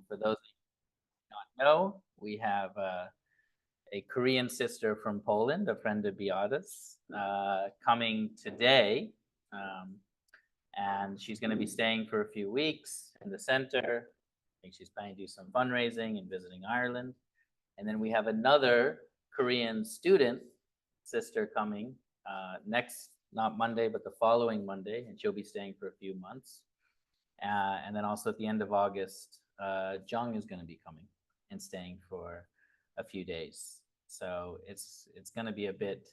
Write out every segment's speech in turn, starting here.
For those who don't know, we have a Korean sister from Poland, a friend of Beata's, coming today. Um, and she's going to be staying for a few weeks in the center. I think she's planning to do some fundraising and visiting Ireland. And then we have another Korean student sister coming next, not Monday, but the following Monday, and she'll be staying for a few months. And then also at the end of August, Jung is going to be coming and staying for a few days. So it's going to be a bit.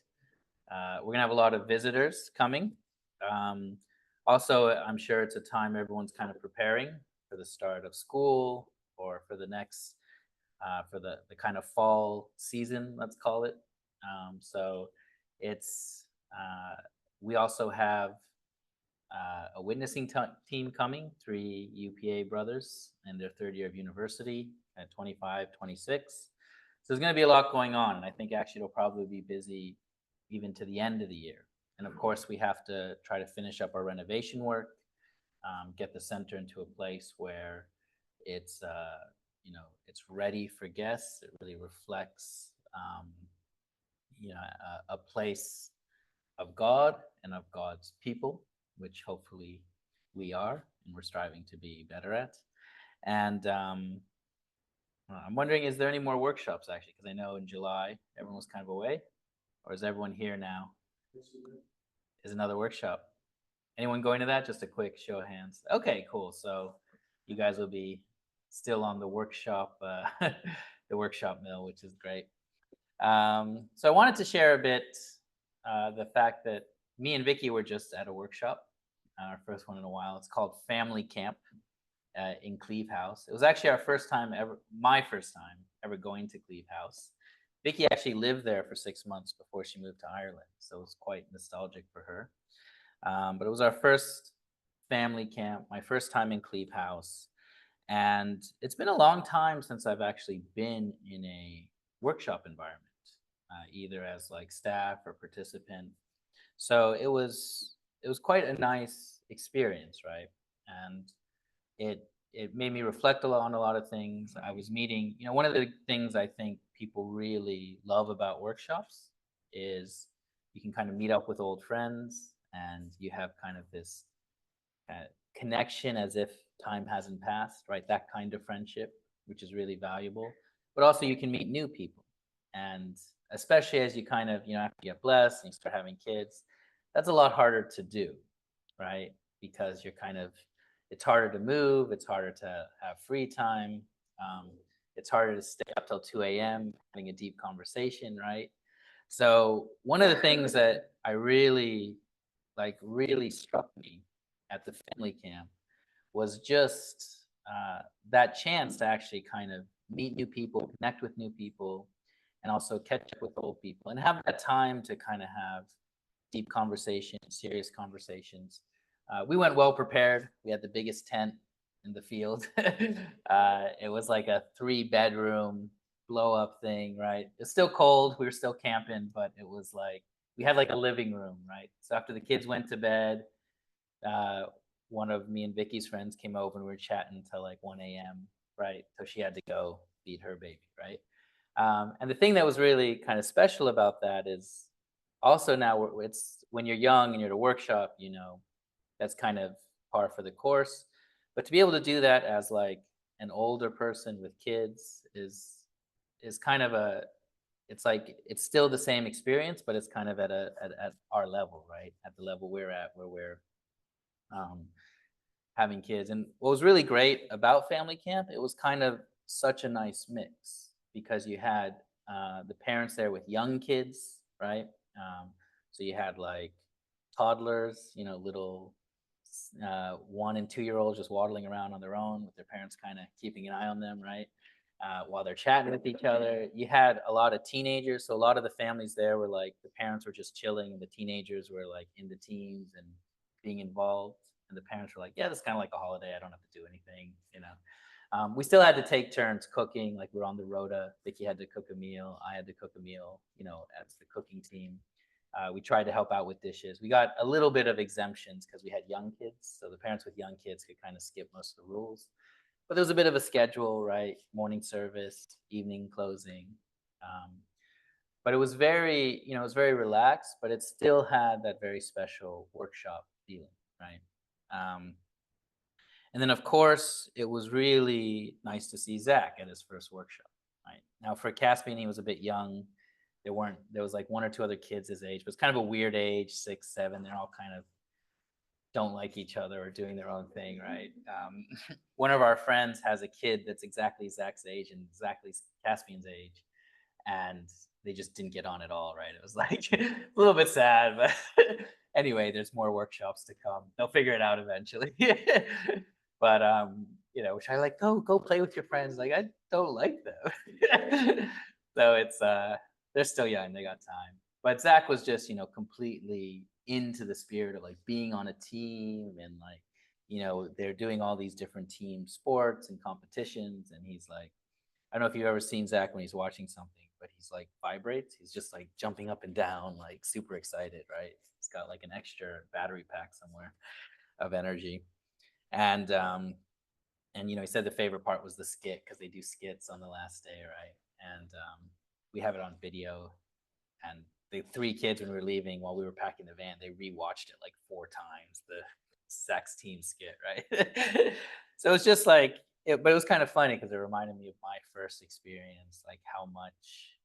We're going to have a lot of visitors coming. Um, Also, I'm sure it's a time everyone's kind of preparing for the start of school or for the next for the kind of fall season, let's call it. So it's we also have a witnessing team coming, three UPA brothers in their third year of university at 25, 26. So there's going to be a lot going on. And I think actually it'll probably be busy even to the end of the year. And of course, we have to try to finish up our renovation work, get the center into a place where it's, it's ready for guests. It really reflects, a place of God and of God's people, which hopefully we are, and we're striving to be better at. And I'm wondering, is there any more workshops actually? Because I know in July everyone was kind of away, or is everyone here now? Is another workshop? Anyone going to that? Just a quick show of hands. Okay, cool. So you guys will be still on the workshop, the workshop mill, which is great. So I wanted to share a bit the fact that me and Vicky were just at a workshop, our first one in a while. It's called Family Camp in Cleve House. It was actually our first time ever, my first time ever going to Cleve House. Vicky actually lived there for 6 months before she moved to Ireland, so it was quite nostalgic for her. But it was our first family camp, my first time in Cleve House. And it's been a long time since I've actually been in a workshop environment, either as like staff or participant. So it was quite a nice experience, right? And it made me reflect a lot on a lot of things. I was meeting, one of the things I think people really love about workshops is you can kind of meet up with old friends and you have kind of this connection as if time hasn't passed, right? That kind of friendship, which is really valuable. But also you can meet new people. And especially as you kind of, after you get blessed and you start having kids, that's a lot harder to do, right? Because you're kind of, it's harder to move, it's harder to have free time. It's harder to stay up till 2 a.m. having a deep conversation, right? So one of the things that I really struck me at the family camp was just that chance to actually kind of meet new people, connect with new people, and also catch up with old people and have that time to kind of have deep conversations, serious conversations. We went well prepared. We had the biggest tent in the field. It was like a 3 bedroom blow up thing, right? It's still cold. We were still camping, but it was like we had like a living room, right? So after the kids went to bed, uh, one of me and Vicky's friends came over and we were chatting until like 1 a.m., right? So she had to go feed her baby, right? And the thing that was really kind of special about that is also now it's when you're young and you're at a workshop, that's kind of par for the course. But to be able to do that as like an older person with kids is kind of it's like it's still the same experience, but it's kind of at our level, right? At the level we're at, where we're um, having kids. And what was really great about family camp, it was kind of such a nice mix because you had the parents there with young kids, right? So you had like toddlers, little 1 and 2 year olds just waddling around on their own with their parents kind of keeping an eye on them, right? While they're chatting with each other. You had a lot of teenagers. So a lot of the families there were like the parents were just chilling and the teenagers were like in the teams and being involved. And the parents were like, yeah, this is kind of like a holiday. I don't have to do anything. We still had to take turns cooking. Like we were on the rota. Vicky had to cook a meal. I had to cook a meal, as the cooking team. We tried to help out with dishes. We got a little bit of exemptions because we had young kids. So the parents with young kids could kind of skip most of the rules. but there was a bit of a schedule, right? Morning service, evening closing. Um, but it was very, it was very relaxed, but it still had that very special workshop feeling, right? Um, and then, of course, it was really nice to see Zach at his first workshop. Right now, for Caspian, he was a bit young. There was like one or two other kids his age, but it's kind of a weird age, 6, 7. They're all kind of don't like each other or doing their own thing, right? One of our friends has a kid that's exactly Zach's age and exactly Caspian's age, and they just didn't get on at all, right? It was like a little bit sad, but anyway, there's more workshops to come. They'll figure it out eventually. But which I like, go play with your friends. Like I don't like them. So it's they're still young, they got time. But Zach was just, completely into the spirit of like being on a team and like, they're doing all these different team sports and competitions. And he's like, I don't know if you've ever seen Zach when he's watching something, but he's like vibrates. He's just like jumping up and down, like super excited, right? He's got like an extra battery pack somewhere of energy. And he said the favorite part was the skit because they do skits on the last day, right? And we have it on video. And the three kids, when we were leaving, while we were packing the van, they rewatched it like 4 times. The sex team skit, right? So it's just like, but it was kind of funny because it reminded me of my first experience, like how much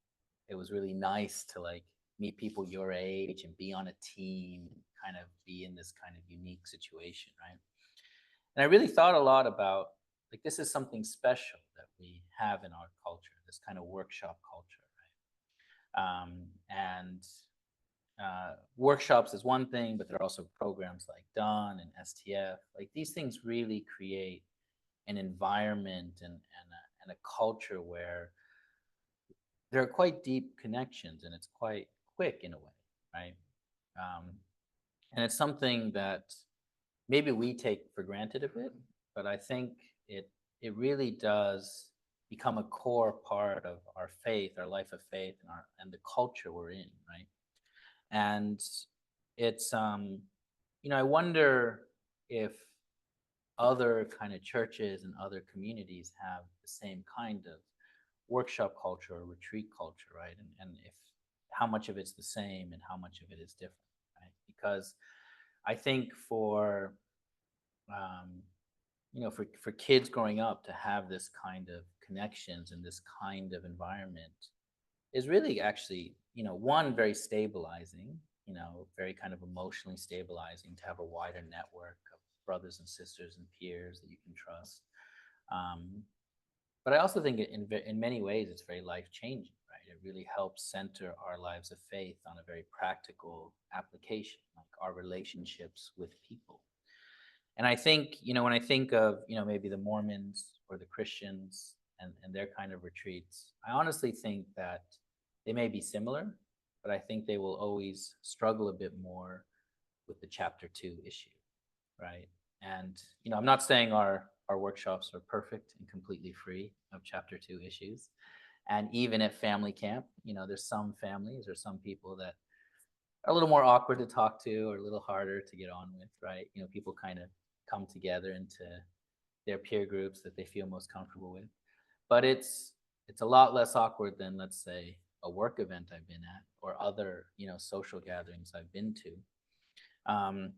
it was really nice to like meet people your age and be on a team and kind of be in this kind of unique situation, right? And I really thought a lot about like this is something special that we have in our culture, this kind of workshop culture, right? And Workshops is one thing, but there are also programs like Dawn and STF. Like these things really create an environment and a culture where there are quite deep connections and it's quite quick in a way, right? Um, and it's something that maybe we take for granted a bit, but I think it really does become a core part of our faith, our life of faith, and the culture we're in, right? And it's I wonder if other kind of churches and other communities have the same kind of workshop culture or retreat culture, right? And if how much of it's the same and how much of it is different, right? Because I think um, for kids growing up to have this kind of connections and this kind of environment is really actually, one, very stabilizing, very kind of emotionally stabilizing to have a wider network of brothers and sisters and peers that you can trust. Um, but I also think in many ways it's very life changing, right? It really helps center our lives of faith on a very practical application, like our relationships with people. And I think, when I think of, maybe the Mormons or the Christians and their kind of retreats, I honestly think that they may be similar, but I think they will always struggle a bit more with the chapter 2 issue, right? And, I'm not saying our workshops are perfect and completely free of chapter 2 issues. And even at family camp, there's some families or some people that are a little more awkward to talk to or a little harder to get on with, right? People kind of come together into their peer groups that they feel most comfortable with. But it's a lot less awkward than, let's say, a work event I've been at or other, social gatherings I've been to. Um,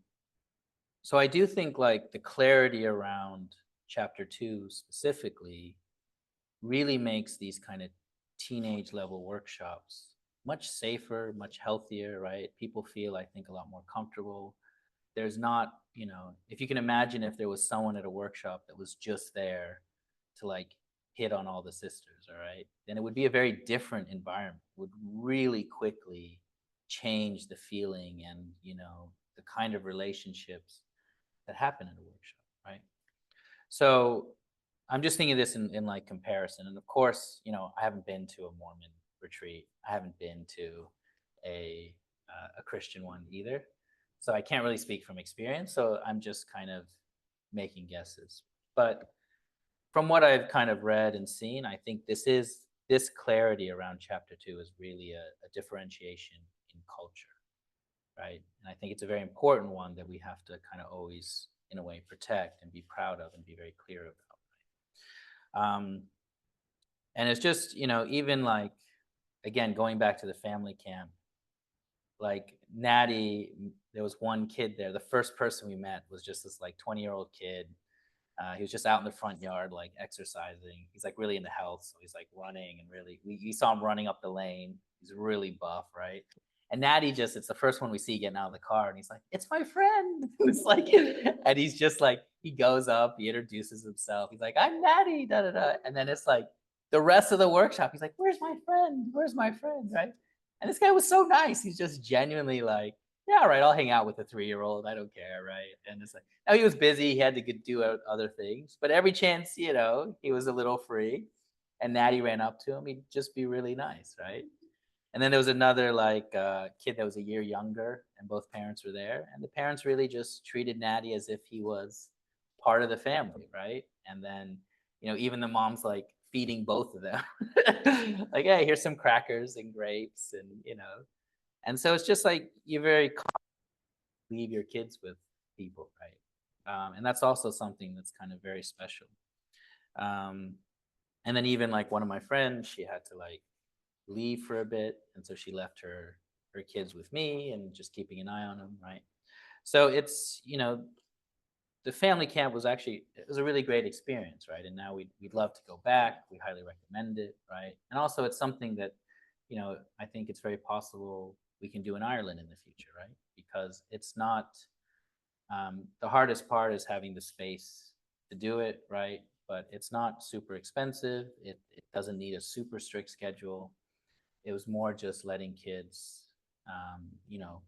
so I do think like the clarity around chapter 2 specifically really makes these kind of teenage level workshops much safer, much healthier, right? People feel, I think, a lot more comfortable. There's not, if you can imagine if there was someone at a workshop that was just there to like hit on all the sisters, all right, then it would be a very different environment. It would really quickly change the feeling and, the kind of relationships that happen in a workshop, right? So I'm just thinking of this in like comparison. And of course, I haven't been to a Mormon retreat. I haven't been to a a Christian one either. So I can't really speak from experience. So I'm just kind of making guesses. But from what I've kind of read and seen, I think this clarity around chapter 2 is really a differentiation in culture, right? And I think it's a very important one that we have to kind of always, in a way, protect and be proud of and be very clear about. Um, and it's just, even like, again, going back to the family camp, like Natty, there was one kid there. The first person we met was just this like 20-year-old kid. He was just out in the front yard, like exercising. He's like really into health, so he's like running and really. We saw him running up the lane. He's really buff, right? And Natty it's the first one we see getting out of the car, and he's like, "It's my friend." It's like, and he's just like, he goes up, he introduces himself. He's like, "I'm Natty," da da da. And then it's like the rest of the workshop, he's like, "Where's my friend? Where's my friend?" Right? And this guy was so nice. He's just genuinely like, "Yeah, all right, I'll hang out with a 3-year-old. I don't care," right? And it's like, now he was busy. He had to do other things, but every chance, he was a little free, and Natty ran up to him. He'd just be really nice, right? And then there was another like kid that was a year younger, and both parents were there, and the parents really just treated Natty as if he was part of the family, right? And then, even the mom's like feeding both of them, like, "Hey, here's some crackers and grapes," and so it's just like you very leave your kids with people, right? And that's also something that's kind of very special. Um, and then even like one of my friends, she had to like leave for a bit, and so she left her kids with me and just keeping an eye on them, right? So it's the family camp was actually, it was a really great experience, right? And now we'd love to go back. We highly recommend it, right? And also it's something that I think it's very possible we can do in Ireland in the future, right? Because it's not the hardest part is having the space to do it, right? But it's not super expensive. It doesn't need a super strict schedule. It was more just letting kids, um, you know,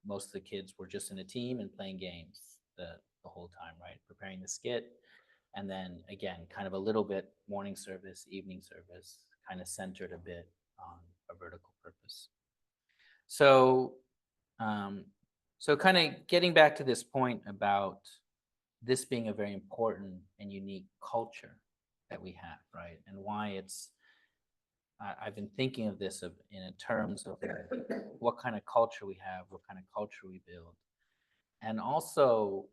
most of the kids were just in a team and playing games the whole time, right? Preparing the skit. And then again, kind of a little bit morning service, evening service, kind of centered a bit on a vertical purpose. So, um, so kind of getting back to this point about this being a very important and unique culture that we have, right? And why I've been thinking of this in terms of what kind of culture we have, what kind of culture we build, and also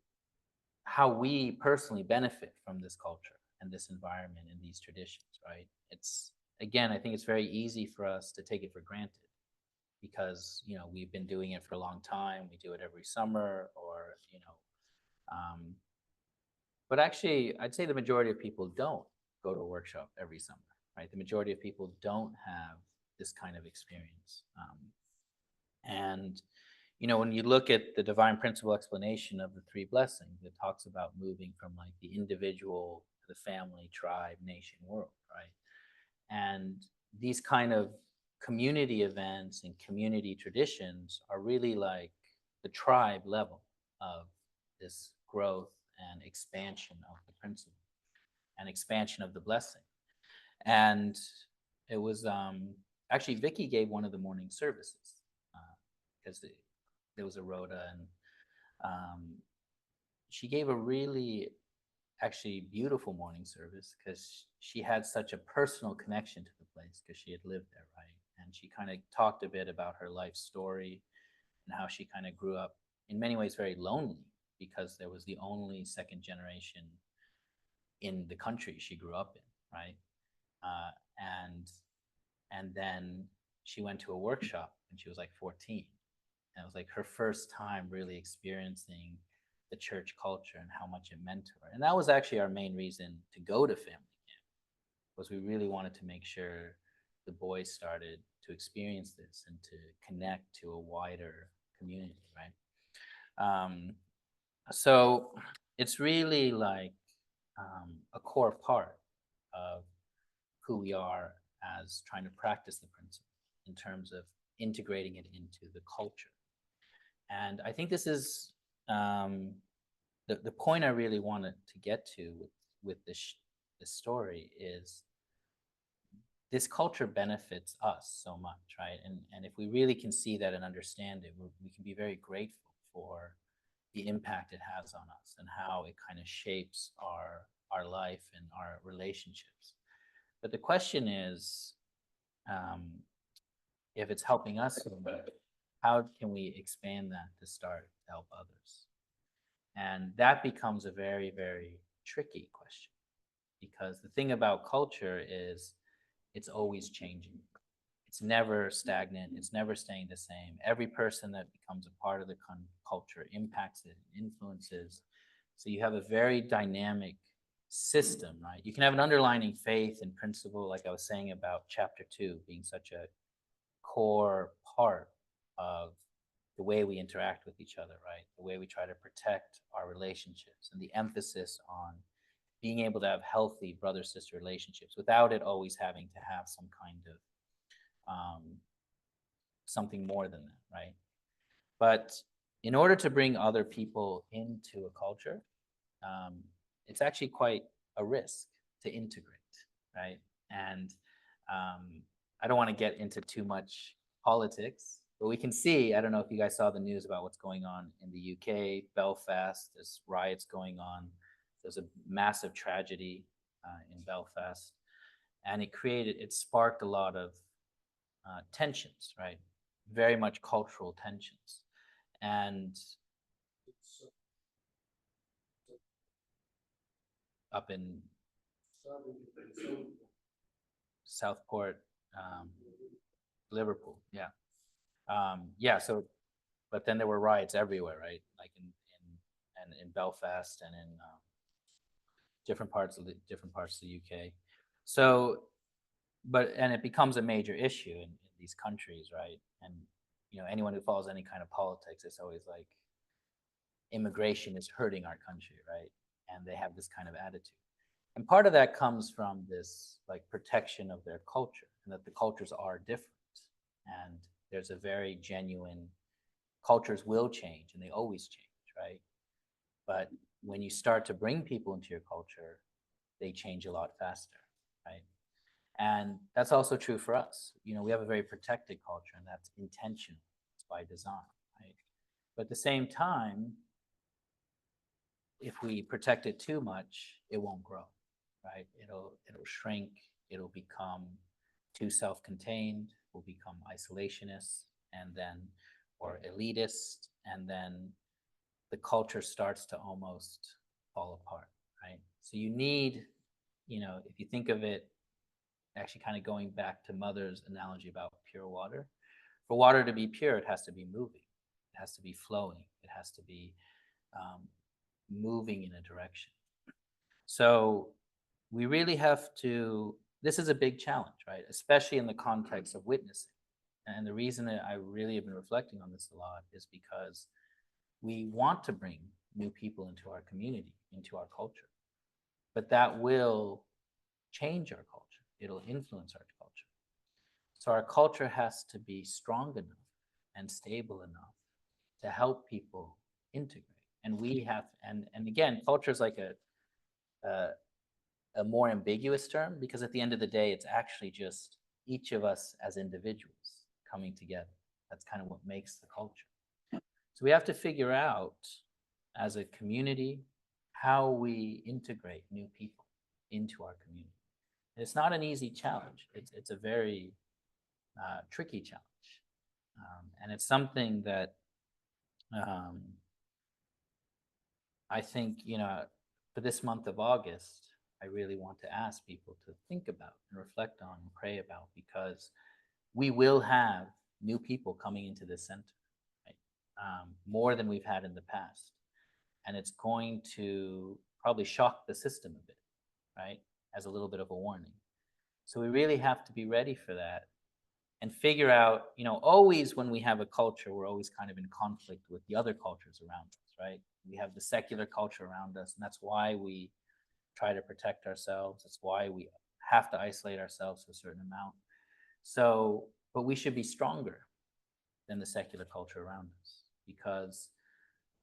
how we personally benefit from this culture and this environment and these traditions, right? It's, again, I think it's very easy for us to take it for granted because, we've been doing it for a long time. We do it every summer, or, um, but actually, I'd say the majority of people don't go to a workshop every summer, right? The majority of people don't have this kind of experience. And, when you look at the divine principle explanation of the three blessings, it talks about moving from like the individual to the family, tribe, nation, world, right? And these kind of community events and community traditions are really like the tribe level of this growth and expansion of the principle and expansion of the blessing. And it was actually Vicky gave one of the morning services because there was a rota, and um, she gave a really actually beautiful morning service because she had such a personal connection to the place because she had lived there, right? And she kind of talked a bit about her life story and how she kind of grew up in many ways very lonely because there was the only second generation in the country she grew up in, right? Uh, and and then she went to a workshop when she was like 14, and it was like her first time really experiencing the church culture and how much it meant to her. And that was actually our main reason to go to family camp, was we really wanted to make sure the boys started to experience this and to connect to a wider community, right? So it's really like a core part of who we are as trying to practice the principle in terms of integrating it into the culture. And I think this is the point I really wanted to get to with this story is this culture benefits us so much, right? And if we really can see that and understand it, we can be very grateful for the impact it has on us and how it kind of shapes our life and our relationships. But the question is, um, if it's helping us so much, how can we expand that to start to help others? And that becomes a very, very tricky question because the thing about culture is it's always changing. It's never stagnant. It's never staying the same. Every person that becomes a part of the culture impacts it, influences. So you have a very dynamic system, right? You can have an underlining faith and principle, like I was saying about chapter 2 being such a core part of the way we interact with each other, right? The way we try to protect our relationships and the emphasis on being able to have healthy brother sister relationships without it always having to have some kind of something more than that, right? But in order to bring other people into a culture, um, it's actually quite a risk to integrate, right? And I don't want to get into too much politics, but we can see, I don't know if you guys saw the news about what's going on in the UK, Belfast, there's riots going on. There's a massive tragedy in Belfast. And it sparked a lot of tensions, right? Very much cultural tensions. And up in Southport, um, Liverpool, yeah. Yeah, so, but then there were riots everywhere, right? Like in Belfast and in different parts of the UK. So, and it becomes a major issue in these countries, right? And anyone who follows any kind of politics, it's always like immigration is hurting our country, right? And they have this kind of attitude. And part of that comes from this like protection of their culture and that the cultures are different. And there's a very genuine cultures will change and they always change, right? But when you start to bring people into your culture, they change a lot faster, right? And that's also true for us. We have a very protected culture and that's intentional. It's by design, right? But at the same time, if we protect it too much, it won't grow, right? It'll shrink, it'll become too self-contained, will become isolationist and then or elitist, and then the culture starts to almost fall apart, right? So you need, if you think of it, actually kind of going back to Mother's analogy about pure water, for water to be pure, it has to be moving, it has to be flowing, it has to be um, moving in a direction. So we really have to, this is a big challenge, right? Especially in the context of witnessing. And the reason that I really have been reflecting on this a lot is because we want to bring new people into our community, into our culture, but that will change our culture. It'll influence our culture. So our culture has to be strong enough and stable enough to help people integrate. And we have, and again, culture is like a more ambiguous term because at the end of the day, it's actually just each of us as individuals coming together. That's kind of what makes the culture. So we have to figure out as a community how we integrate new people into our community. And it's not an easy challenge. It's a very tricky challenge. And it's something that um, I think, for this month of August, I really want to ask people to think about and reflect on and pray about because we will have new people coming into this center, right? More than we've had in the past. And it's going to probably shock the system a bit, right? As a little bit of a warning. So we really have to be ready for that and figure out, always when we have a culture, we're always kind of in conflict with the other cultures around us, right? We have the secular culture around us, and that's why we try to protect ourselves. That's why we have to isolate ourselves to a certain amount. So, but we should be stronger than the secular culture around us because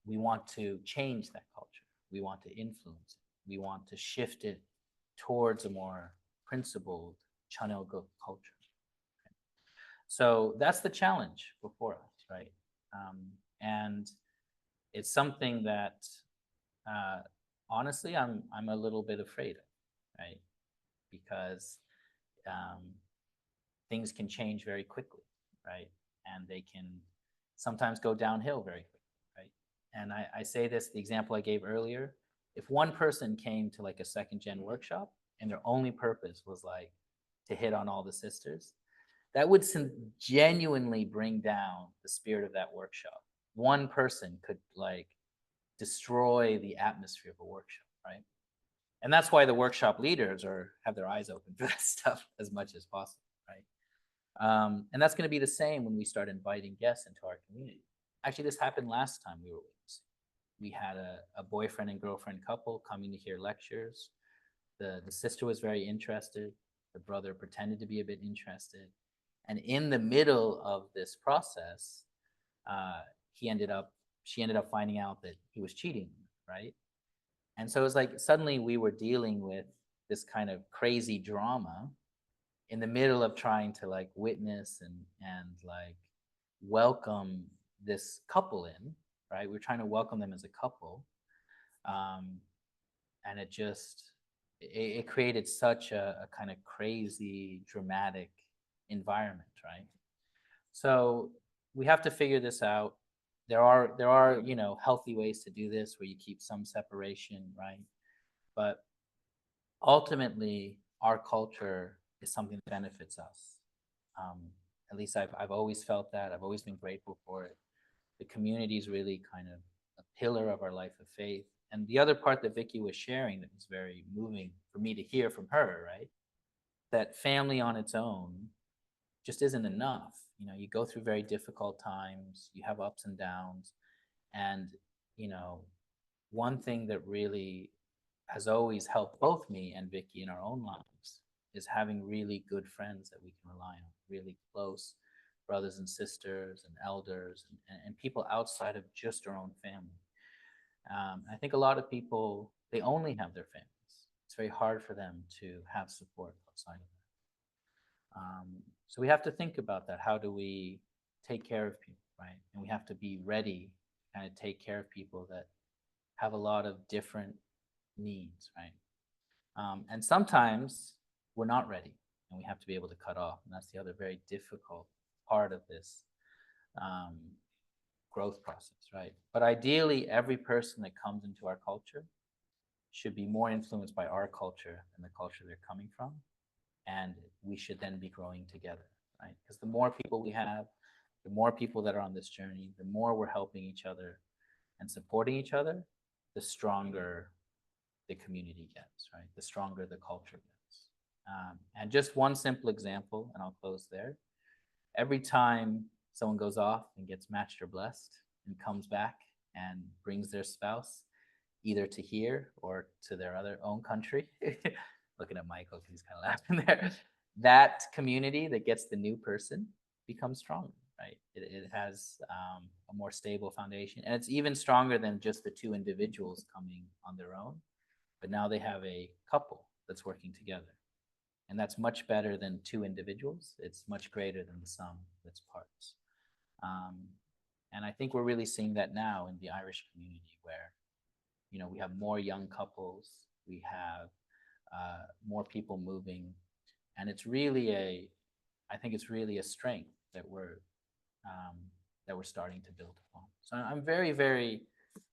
we want to change that culture. We want to influence it. We want to shift it towards a more principled channel culture. So that's the challenge before us, right? And it's something that honestly I'm a little bit afraid of, right? Because things can change very quickly, right? And they can sometimes go downhill very quickly, right? And I say this, the example I gave earlier, if one person came to like a second gen workshop and their only purpose was like to hit on all the sisters, that would genuinely bring down the spirit of that workshop. One person could like destroy the atmosphere of a workshop, right? And that's why the workshop leaders are have their eyes open for that stuff as much as possible, right? And that's going to be the same when we start inviting guests into our community. Actually, this happened last time we were witnessing. We had a boyfriend and girlfriend couple coming to hear lectures. The sister was very interested. The brother pretended to be a bit interested. And in the middle of this process, uh, he ended up, she ended up finding out that he was cheating, right? And so it was like suddenly we were dealing with this kind of crazy drama in the middle of trying to like witness and like welcome this couple in, right? We're trying to welcome them as a couple, um, and it created such a kind of crazy dramatic environment, right? So we have to figure this out. There are healthy ways to do this where you keep some separation, right? But ultimately, our culture is something that benefits us. Um, at least I've always felt that. I've always been grateful for it. The community is really kind of a pillar of our life of faith. And the other part that Vicky was sharing that was very moving for me to hear from her, right? That family on its own just isn't enough. You go through very difficult times, you have ups and downs. And, you know, one thing that really has always helped both me and Vicky in our own lives is having really good friends that we can rely on, really close brothers and sisters and elders and people outside of just our own family. I think a lot of people, they only have their families. It's very hard for them to have support outside of that. So we have to think about that. How do we take care of people, right? And we have to be ready to kind of take care of people that have a lot of different needs, right? And sometimes we're not ready and we have to be able to cut off. And that's the other very difficult part of this um, growth process, right? But ideally, every person that comes into our culture should be more influenced by our culture than the culture they're coming from. And we should then be growing together, right? Because the more people we have, the more people that are on this journey, the more we're helping each other and supporting each other, the stronger the community gets, right? The stronger the culture gets. And just one simple example, and I'll close there. Every time someone goes off and gets matched or blessed and comes back and brings their spouse either to here or to their other own country, looking at Michael because he's kind of laughing there, that community that gets the new person becomes stronger, right? It has a more stable foundation. And it's even stronger than just the two individuals coming on their own. But now they have a couple that's working together. And that's much better than two individuals. It's much greater than the sum of its parts. Um, and I think we're really seeing that now in the Irish community where, we have more young couples, we have more people moving. And I think it's really a strength um, that we're starting to build upon. So I'm very, very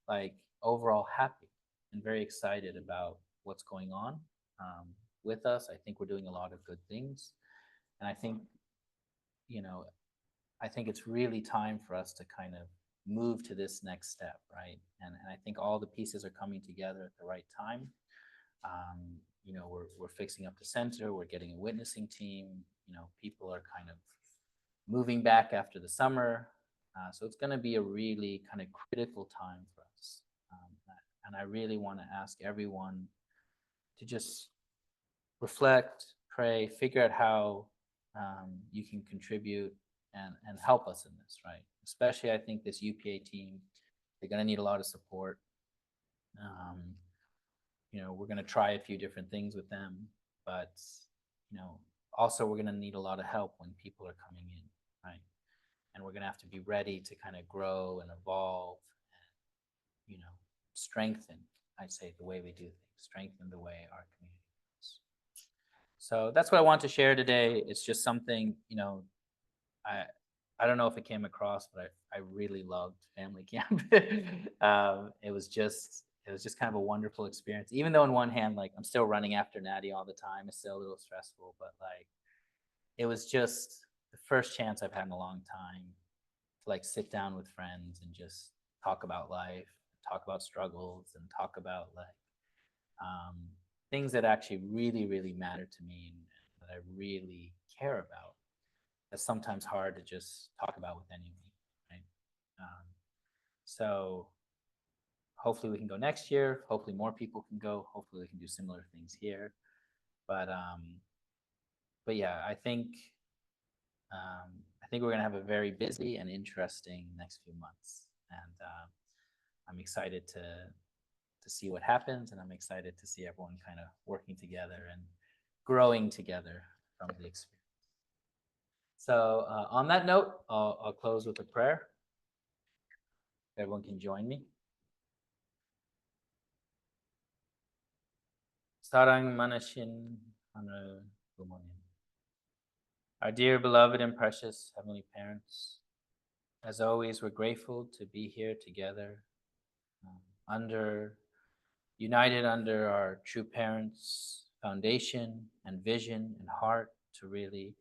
like overall happy and very excited about what's going on with us. I think we're doing a lot of good things, and you know, I think it's really time for us to kind of move to this next step, right? And I think all the pieces are coming together at the right time. We're fixing up the center. We're getting a witnessing team. People are kind of moving back after the summer. So it's going to be a really kind of critical time for us. And I really want to ask everyone to just reflect, pray, figure out how you can contribute and help us in this, right? Especially, I think this UPA team, they're going to need a lot of support. Um, we're going to try a few different things with them, but you know, also we're going to need a lot of help when people are coming in, right? And we're going to have to be ready to kind of grow and evolve and strengthen, I'd say, the way we do things, strengthen the way our community is. So that's what I want to share today. It's just something, I I don't know if it came across, but I really loved family camp. It it was just kind of a wonderful experience. Even though on one hand, like I'm still running after Natty all the time, it's still a little stressful, but like it was just the first chance I've had in a long time to like sit down with friends and just talk about life, talk about struggles, and talk about like um, things that actually really, really matter to me and that I really care about. That's sometimes hard to just talk about with anyone, right? Um, so hopefully we can go next year. Hopefully more people can go. Hopefully we can do similar things here. But um, but yeah, I think we're gonna have a very busy and interesting next few months, and I'm excited to see what happens, and I'm excited to see everyone kind of working together and growing together from the experience. So on that note, I'll close with a prayer. Everyone can join me. Sarang Manashin Hanu Gumonin. Our dear, beloved, and precious Heavenly Parents, as always, we're grateful to be here together, under united under our true parents' foundation and vision and heart to really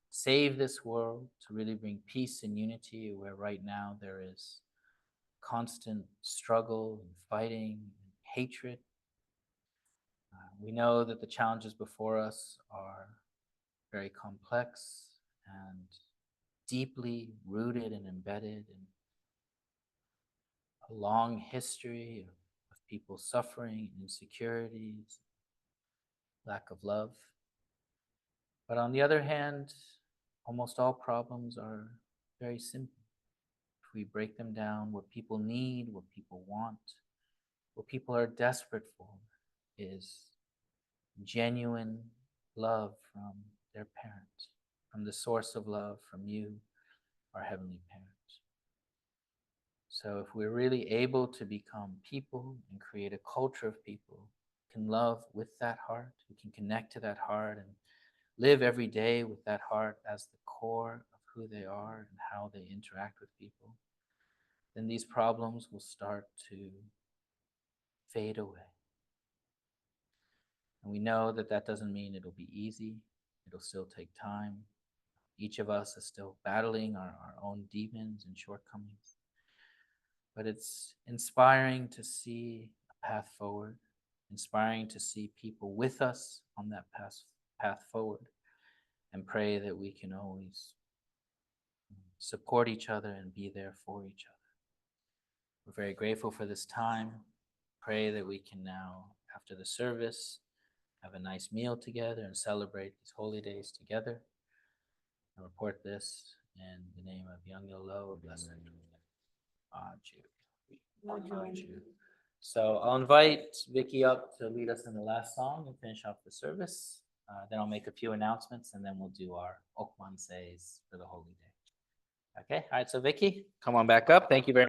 save this world, to really bring peace and unity where right now there is constant struggle and fighting and hatred. We know that the challenges before us are very complex and deeply rooted and embedded in a long history of people suffering, insecurities, lack of love. But on the other hand, almost all problems are very simple. If we break them down, what people need, what people want, what people are desperate for is genuine love from their parents, from the source of love, from you, our Heavenly Parents. So if we're really able to become people and create a culture of people who can love with that heart, who can connect to that heart and live every day with that heart as the core of who they are and how they interact with people, then these problems will start to fade away. And we know that that doesn't mean it'll be easy. It'll still take time. Each of us is still battling our own demons and shortcomings. But it's inspiring to see a path forward, inspiring to see people with us on that path forward, and pray that we can always support each other and be there for each other. We're very grateful for this time. Pray that we can now, after the service, have a nice meal together and celebrate these holy days together. And report this in the name of Young blessed Aju. So I'll invite Vicky up to lead us in the last song and finish off the service. Then I'll make a few announcements and then we'll do our Okman says for the holy day. Okay, all right, so Vicky, come on back up. Thank you very much.